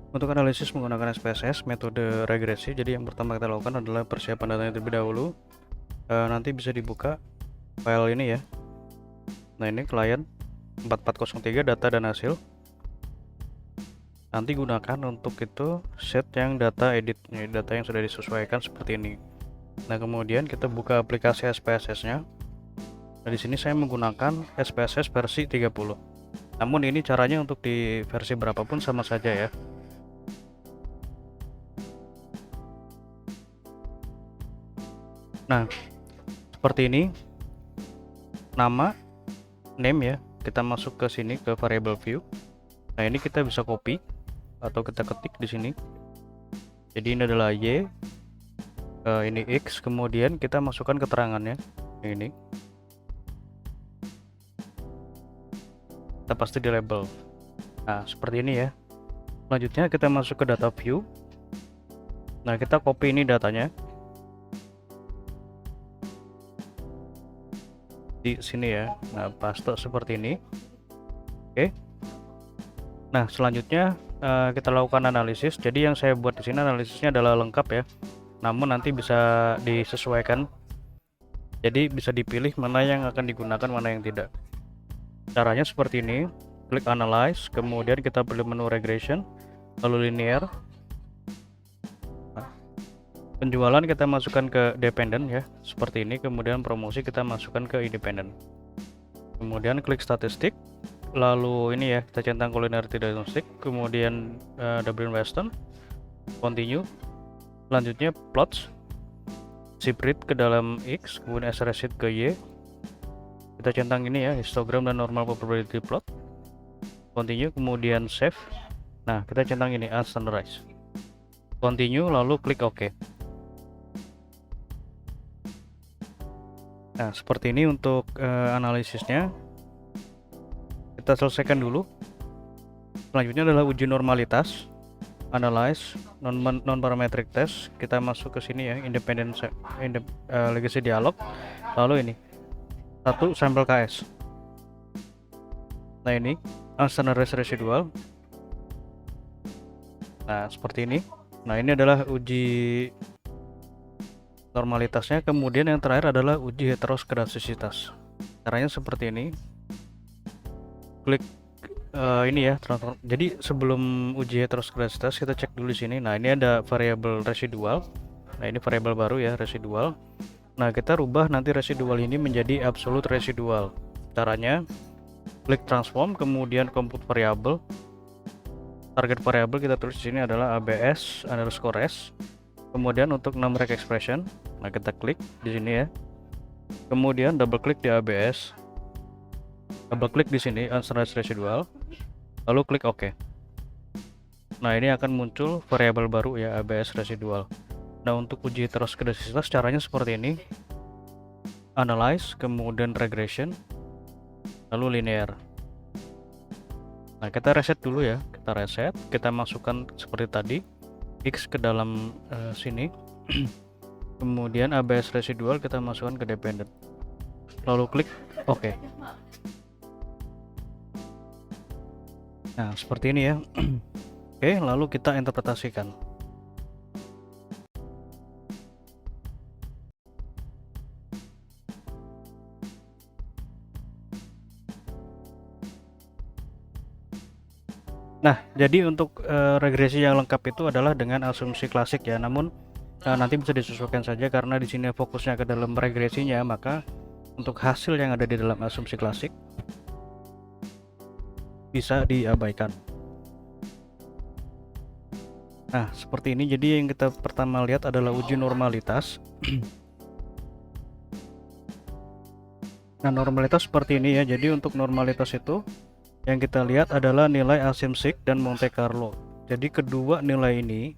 Untuk analisis menggunakan SPSS, metode regresi, jadi yang pertama kita lakukan adalah persiapan datanya terlebih dahulu. Nanti bisa dibuka file ini ya. Nah, ini klien 4403 data dan hasil. Nanti gunakan untuk itu set yang data edit, data yang sudah disesuaikan seperti ini. Nah, kemudian kita buka aplikasi SPSS-nya. Nah, di sini saya menggunakan SPSS versi 30. Namun ini caranya untuk di versi berapapun sama saja ya. Nah, seperti ini. Nama, name ya. Kita masuk ke sini ke variable view. Nah, ini kita bisa copy atau kita ketik di sini. Jadi ini adalah Y, ini X, kemudian kita masukkan keterangannya. Ini. Kita pasti di label. Nah, seperti ini ya. Selanjutnya kita masuk ke data view. Nah, kita copy ini datanya di sini ya. Nah, paste seperti ini. Oke. Nah, selanjutnya kita lakukan analisis. Jadi yang saya buat di sini analisisnya adalah lengkap ya. Namun nanti bisa disesuaikan. Jadi bisa dipilih mana yang akan digunakan, mana yang tidak. Caranya seperti ini. Klik analyze, kemudian kita pilih menu regression, lalu linear. Nah, penjualan kita masukkan ke dependent ya, seperti ini. Kemudian promosi kita masukkan ke independent. Kemudian klik statistik, lalu ini ya, kita centang culinary diagnostic, kemudian Dublin Western, continue. Selanjutnya plots, shift rate ke dalam X, kemudian SRS ke Y. Kita centang ini ya, histogram dan normal probability plot, continue, kemudian save. Nah, kita centang ini unstandardized, continue, lalu klik OK. Nah, seperti ini untuk analisisnya. Kita selesaikan dulu. Selanjutnya adalah uji normalitas, analyze non parametric test. Kita masuk ke sini ya, independent legacy dialog, lalu ini satu sampel KS. Nah, ini unstandardized residual. Nah, seperti ini. Nah, ini adalah uji normalitasnya. Kemudian yang terakhir adalah uji heteroskedastisitas. Caranya seperti ini. Klik ini ya, transform. Jadi sebelum uji heteroskedastisitas kita cek dulu di sini. Nah, ini ada variabel residual. Nah, ini variabel baru ya, residual. Nah, kita rubah nanti residual ini menjadi absolute residual. Caranya klik transform, kemudian compute variable. Target variable kita tulis di sini adalah abs underscore s. Kemudian untuk numeric expression, nah kita klik di sini ya. Kemudian double klik di abs. Double klik di sini unstandardized residual. Lalu klik OK. Nah, ini akan muncul variabel baru ya, abs residual. Nah, untuk uji heteroskedastisitas caranya seperti ini. Analyze, kemudian regression, lalu linear. Nah, kita reset dulu ya. Kita reset, kita masukkan seperti tadi X ke dalam sini. Kemudian ABS residual kita masukkan ke dependent. Lalu klik OK. Nah, seperti ini ya. Oke, lalu kita interpretasikan. Nah, jadi untuk regresi yang lengkap itu adalah dengan asumsi klasik ya. Namun nanti bisa disesuaikan saja karena di sini fokusnya ke dalam regresinya, maka untuk hasil yang ada di dalam asumsi klasik bisa diabaikan. Nah, seperti ini. Jadi yang kita pertama lihat adalah uji normalitas. Nah, normalitas seperti ini ya. Jadi untuk normalitas itu yang kita lihat adalah nilai asymptotik dan Monte Carlo. Jadi kedua nilai ini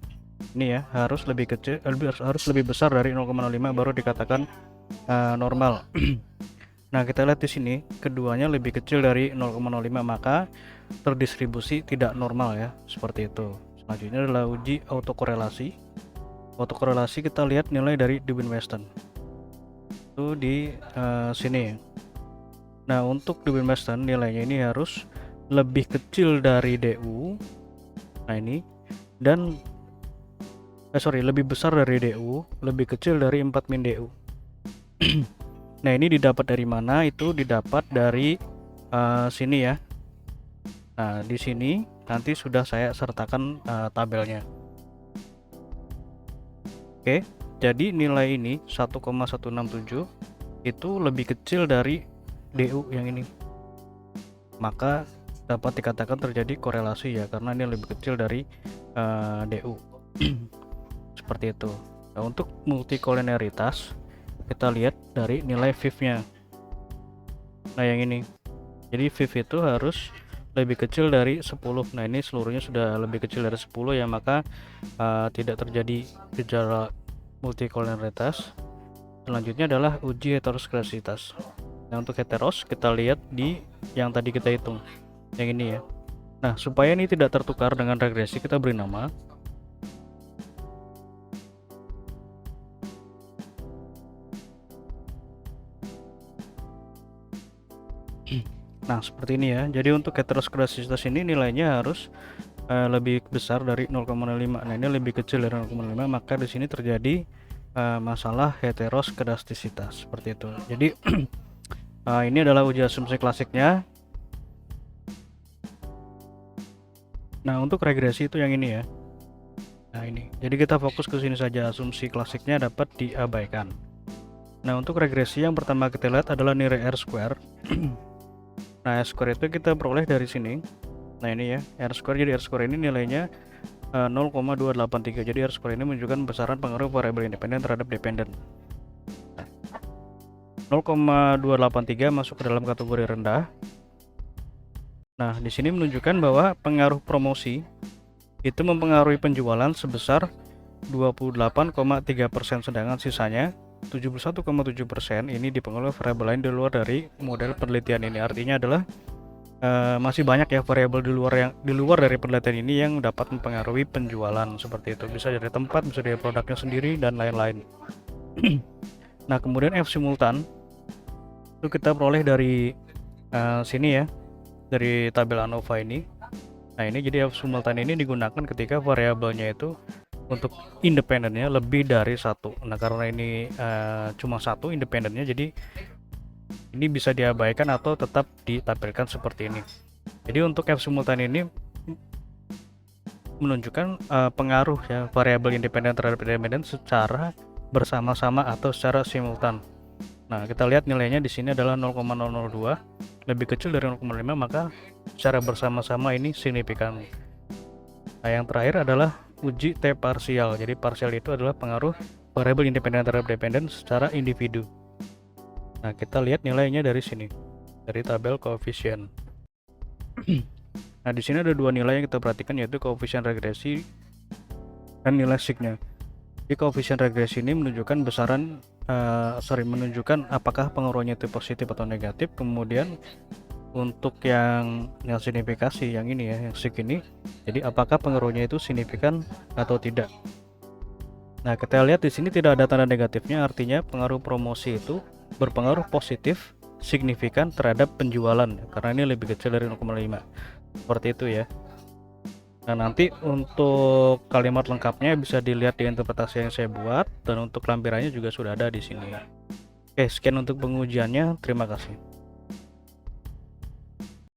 ya harus lebih kecil, harus lebih besar dari 0,05 baru dikatakan normal. Nah, kita lihat di sini keduanya lebih kecil dari 0,05, maka terdistribusi tidak normal ya, seperti itu. Selanjutnya adalah uji autokorelasi. Autokorelasi kita lihat nilai dari Dublin Western itu di sini. Nah, untuk Dublin Western nilainya ini harus lebih kecil dari DU. Nah, ini dan lebih besar dari DU, lebih kecil dari 4 min DU. Nah, ini didapat dari mana? Itu didapat dari sini ya. Nah, di sini nanti sudah saya sertakan tabelnya. Oke, jadi nilai ini 1,167 itu lebih kecil dari DU yang ini. Maka dapat dikatakan terjadi korelasi ya, karena ini lebih kecil dari DU. Seperti itu. Nah, untuk multikoliniaritas kita lihat dari nilai VIF-nya. Nah, yang ini. Jadi VIF itu harus lebih kecil dari 10. Nah, ini seluruhnya sudah lebih kecil dari 10 ya, maka tidak terjadi gejala multikoliniaritas. Selanjutnya adalah uji heterosklerositas. Nah, untuk heteros kita lihat di yang tadi kita hitung, yang ini ya. Nah, supaya ini tidak tertukar dengan regresi, kita beri nama nah seperti ini ya. Jadi untuk heterosklerositas ini nilainya harus lebih besar dari 0,5. Nah, ini lebih kecil dari 0,5, maka di sini terjadi masalah heteroskedastisitas seperti itu. Jadi ini adalah uji asumsi klasiknya. Nah, untuk regresi itu yang ini ya. Nah, ini. Jadi kita fokus ke sini saja, asumsi klasiknya dapat diabaikan. Nah, untuk regresi yang pertama kita lihat adalah nilai R square. Nah, R square itu kita peroleh dari sini. Nah, ini ya, R square. Jadi R square ini nilainya 0,283. Jadi R square ini menunjukkan besaran pengaruh variabel independen terhadap dependen. 0,283 masuk ke dalam kategori rendah. Nah, di sini menunjukkan bahwa pengaruh promosi itu mempengaruhi penjualan sebesar 28,3%, sedangkan sisanya 71,7% ini dipengaruhi variabel lain di luar dari model penelitian ini. Artinya adalah masih banyak ya variabel di luar dari penelitian ini yang dapat mempengaruhi penjualan seperti itu. Bisa dari tempat, bisa dari produknya sendiri dan lain-lain. Nah, kemudian F simultan itu kita peroleh dari sini ya, dari tabel ANOVA ini. Nah, ini jadi F simultan ini digunakan ketika variabelnya itu untuk independennya lebih dari satu. Nah, karena ini cuma satu independennya, jadi ini bisa diabaikan atau tetap ditampilkan seperti ini. Jadi untuk F simultan ini menunjukkan pengaruh ya variabel independen terhadap independen secara bersama-sama atau secara simultan. Nah, kita lihat nilainya di sini adalah 0,002, lebih kecil dari 0,5, maka secara bersama-sama ini signifikan. Nah, yang terakhir adalah uji T parsial. Jadi parsial itu adalah pengaruh variabel independen terhadap dependen secara individu. Nah, kita lihat nilainya dari sini, dari tabel koefisien. Nah, di sini ada dua nilai yang kita perhatikan, yaitu koefisien regresi dan nilai signya. Di koefisien regresi ini menunjukkan menunjukkan apakah pengaruhnya itu positif atau negatif. Kemudian untuk yang signifikasi yang ini ya, yang sig ini, jadi apakah pengaruhnya itu signifikan atau tidak. Nah, kita lihat di sini tidak ada tanda negatifnya, artinya pengaruh promosi itu berpengaruh positif signifikan terhadap penjualan karena ini lebih kecil dari 0,5. Seperti itu ya. Nah, nanti untuk kalimat lengkapnya bisa dilihat di interpretasi yang saya buat, dan untuk lampirannya juga sudah ada di sini. Oke, sekian untuk pengujiannya. Terima kasih.